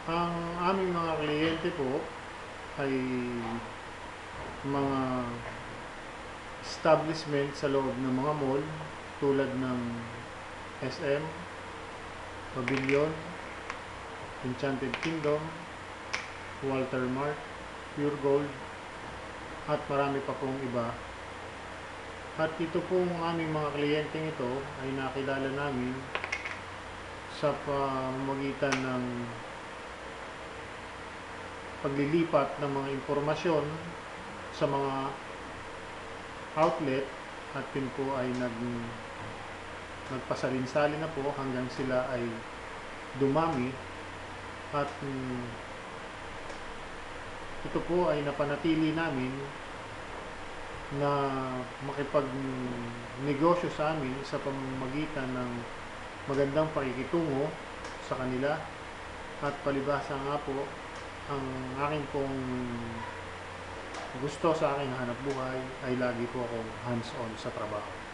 Ang aming mga kliyente po ay mga establishment sa loob ng mga mall tulad ng SM, Pavilion, Enchanted Kingdom, Walter Mart, Pure Gold, at marami pa pong iba. At ito pong aming mga kliyenteng ito ay nakilala namin sa pamamagitan ng paglilipat ng mga impormasyon sa mga outlet, at yun po ay nagpasalin-salin na po hanggang sila ay dumami, at ito po ay napanatili namin na makipagnegosyo sa amin sa pamamagitan ng magandang pakikitungo sa kanila, at palibhasa nga po ang aking pong gusto sa aking hanap buhay ay lagi po akong hands-on sa trabaho.